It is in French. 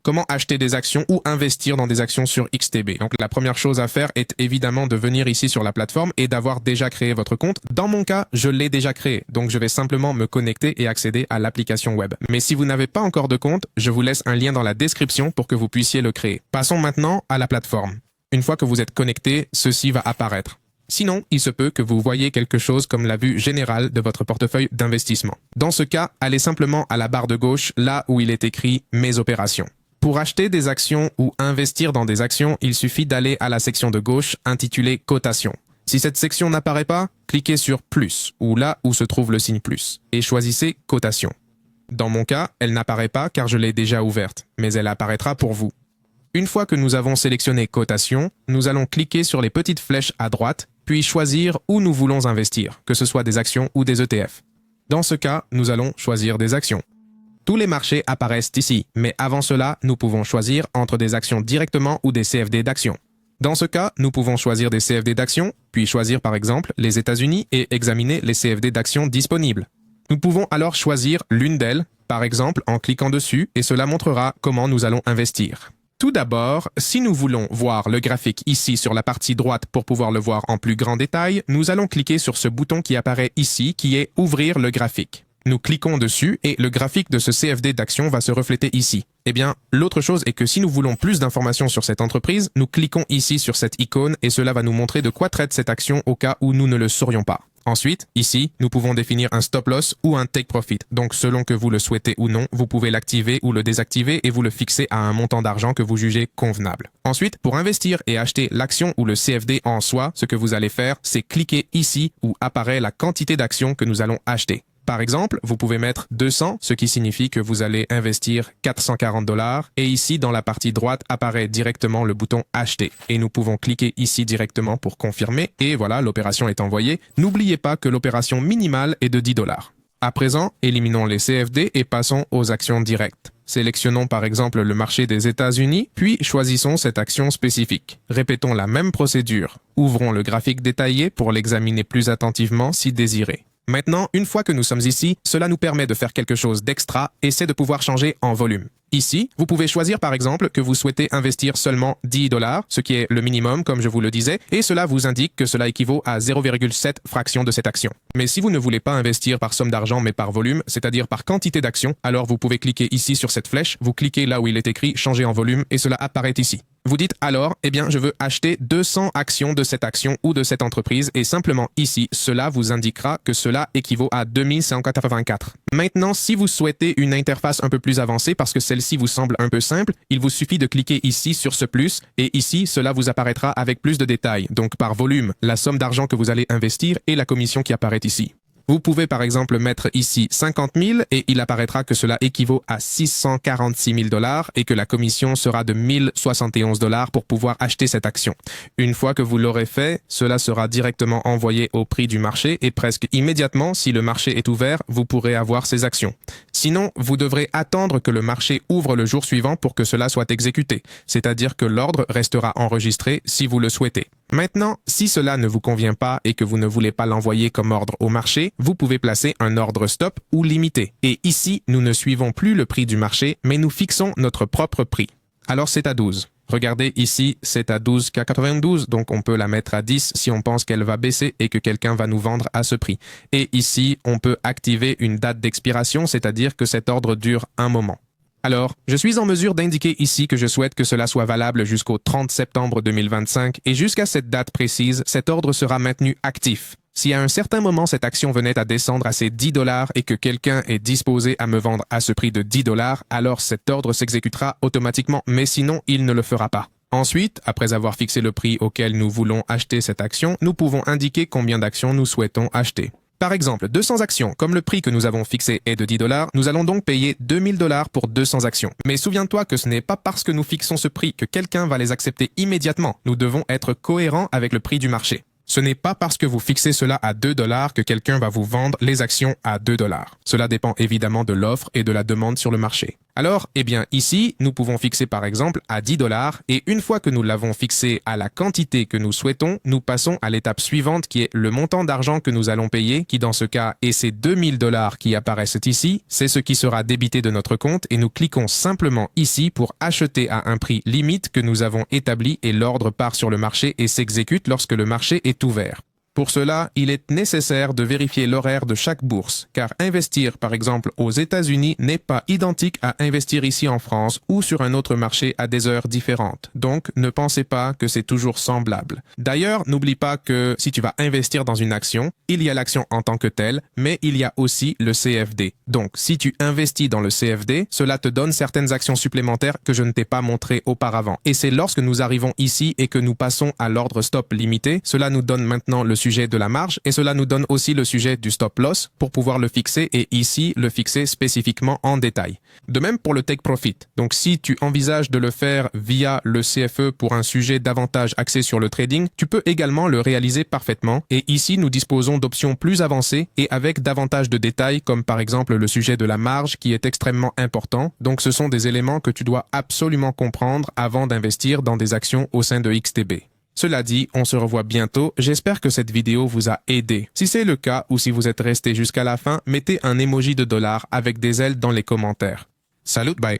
comment acheter des actions ou investir dans des actions sur XTB. Donc la première chose à faire est évidemment de venir ici sur la plateforme et d'avoir déjà créé votre compte. Dans mon cas, je l'ai déjà créé, donc je vais simplement me connecter et accéder à l'application web. Mais si vous n'avez pas encore de compte, je vous laisse un lien dans la description pour que vous puissiez le créer. Passons maintenant à la plateforme. Une fois que vous êtes connecté, ceci va apparaître. Sinon, il se peut que vous voyez quelque chose comme la vue générale de votre portefeuille d'investissement. Dans ce cas, allez simplement à la barre de gauche, là où il est écrit « Mes opérations ». Pour acheter des actions ou investir dans des actions, il suffit d'aller à la section de gauche intitulée « Cotation ». Si cette section n'apparaît pas, cliquez sur « Plus » ou là où se trouve le signe « Plus » et choisissez « Cotation ». Dans mon cas, elle n'apparaît pas car je l'ai déjà ouverte, mais elle apparaîtra pour vous. Une fois que nous avons sélectionné « Cotation », nous allons cliquer sur les petites flèches à droite puis choisir où nous voulons investir, que ce soit des actions ou des ETF. Dans ce cas, nous allons choisir des actions. Tous les marchés apparaissent ici, mais avant cela, nous pouvons choisir entre des actions directement ou des CFD d'actions. Dans ce cas, nous pouvons choisir des CFD d'actions, puis choisir par exemple les États-Unis et examiner les CFD d'actions disponibles. Nous pouvons alors choisir l'une d'elles, par exemple en cliquant dessus, et cela montrera comment nous allons investir. Tout d'abord, si nous voulons voir le graphique ici sur la partie droite pour pouvoir le voir en plus grand détail, nous allons cliquer sur ce bouton qui apparaît ici, qui est « Ouvrir le graphique ». Nous cliquons dessus et le graphique de ce CFD d'action va se refléter ici. Eh bien, l'autre chose est que si nous voulons plus d'informations sur cette entreprise, nous cliquons ici sur cette icône et cela va nous montrer de quoi traite cette action au cas où nous ne le saurions pas. Ensuite, ici, nous pouvons définir un stop loss ou un take profit. Donc, selon que vous le souhaitez ou non, vous pouvez l'activer ou le désactiver et vous le fixer à un montant d'argent que vous jugez convenable. Ensuite, pour investir et acheter l'action ou le CFD en soi, ce que vous allez faire, c'est cliquer ici où apparaît la quantité d'actions que nous allons acheter. Par exemple, vous pouvez mettre 200, ce qui signifie que vous allez investir 440 $. Et ici, dans la partie droite, apparaît directement le bouton « Acheter ». Et nous pouvons cliquer ici directement pour confirmer. Et voilà, l'opération est envoyée. N'oubliez pas que l'opération minimale est de 10 $. À présent, éliminons les CFD et passons aux actions directes. Sélectionnons par exemple le marché des États-Unis, puis choisissons cette action spécifique. Répétons la même procédure. Ouvrons le graphique détaillé pour l'examiner plus attentivement si désiré. Maintenant, une fois que nous sommes ici, cela nous permet de faire quelque chose d'extra et c'est de pouvoir changer en volume. Ici, vous pouvez choisir par exemple que vous souhaitez investir seulement 10 $, ce qui est le minimum comme je vous le disais, et cela vous indique que cela équivaut à 0,7 fractions de cette action. Mais si vous ne voulez pas investir par somme d'argent mais par volume, c'est-à-dire par quantité d'actions, alors vous pouvez cliquer ici sur cette flèche, vous cliquez là où il est écrit changer en volume et cela apparaît ici. Vous dites alors, eh bien je veux acheter 200 actions de cette action ou de cette entreprise et simplement ici, cela vous indiquera que cela équivaut à 2184. Maintenant, si vous souhaitez une interface un peu plus avancée parce que celle-ci vous semble un peu simple, il vous suffit de cliquer ici sur ce plus et ici, cela vous apparaîtra avec plus de détails. Donc par volume, la somme d'argent que vous allez investir et la commission qui apparaît ici. Vous pouvez par exemple mettre ici 50 000 et il apparaîtra que cela équivaut à 646 000 $ et que la commission sera de 1071 $ pour pouvoir acheter cette action. Une fois que vous l'aurez fait, cela sera directement envoyé au prix du marché et presque immédiatement, si le marché est ouvert, vous pourrez avoir ces actions. Sinon, vous devrez attendre que le marché ouvre le jour suivant pour que cela soit exécuté, c'est-à-dire que l'ordre restera enregistré si vous le souhaitez. Maintenant, si cela ne vous convient pas et que vous ne voulez pas l'envoyer comme ordre au marché, vous pouvez placer un ordre stop ou limité. Et ici, nous ne suivons plus le prix du marché, mais nous fixons notre propre prix. Alors c'est à 12. Regardez ici, c'est à 12,92, donc on peut la mettre à 10 si on pense qu'elle va baisser et que quelqu'un va nous vendre à ce prix. Et ici, on peut activer une date d'expiration, c'est-à-dire que cet ordre dure un moment. Alors, je suis en mesure d'indiquer ici que je souhaite que cela soit valable jusqu'au 30 septembre 2025 et jusqu'à cette date précise, cet ordre sera maintenu actif. Si à un certain moment cette action venait à descendre à ces 10 $ et que quelqu'un est disposé à me vendre à ce prix de 10 $, alors cet ordre s'exécutera automatiquement, mais sinon il ne le fera pas. Ensuite, après avoir fixé le prix auquel nous voulons acheter cette action, nous pouvons indiquer combien d'actions nous souhaitons acheter. Par exemple, 200 actions, comme le prix que nous avons fixé est de 10 $, nous allons donc payer 2000 $ pour 200 actions. Mais souviens-toi que ce n'est pas parce que nous fixons ce prix que quelqu'un va les accepter immédiatement. Nous devons être cohérents avec le prix du marché. Ce n'est pas parce que vous fixez cela à 2 $ que quelqu'un va vous vendre les actions à 2 $. Cela dépend évidemment de l'offre et de la demande sur le marché. Alors, eh bien ici, nous pouvons fixer par exemple à 10 dollars et une fois que nous l'avons fixé à la quantité que nous souhaitons, nous passons à l'étape suivante qui est le montant d'argent que nous allons payer, qui dans ce cas est ces 2000 dollars qui apparaissent ici, c'est ce qui sera débité de notre compte et nous cliquons simplement ici pour acheter à un prix limite que nous avons établi et l'ordre part sur le marché et s'exécute lorsque le marché est ouvert. Pour cela, il est nécessaire de vérifier l'horaire de chaque bourse, car investir par exemple aux États-Unis n'est pas identique à investir ici en France ou sur un autre marché à des heures différentes. Donc, ne pensez pas que c'est toujours semblable. D'ailleurs, n'oublie pas que si tu vas investir dans une action, il y a l'action en tant que telle, mais il y a aussi le CFD. Donc, si tu investis dans le CFD, cela te donne certaines actions supplémentaires que je ne t'ai pas montrées auparavant. Et c'est lorsque nous arrivons ici et que nous passons à l'ordre stop limité, cela nous donne maintenant le sujet de la marge et cela nous donne aussi le sujet du stop loss pour pouvoir le fixer et ici le fixer spécifiquement en détail. De même pour le take profit. Donc si tu envisages de le faire via le CFE pour un sujet davantage axé sur le trading, tu peux également le réaliser parfaitement et ici nous disposons d'options plus avancées et avec davantage de détails comme par exemple le sujet de la marge qui est extrêmement important. Donc ce sont des éléments que tu dois absolument comprendre avant d'investir dans des actions au sein de XTB. Cela dit, on se revoit bientôt. J'espère que cette vidéo vous a aidé. Si c'est le cas ou si vous êtes resté jusqu'à la fin, mettez un emoji de dollar avec des ailes dans les commentaires. Salut, bye!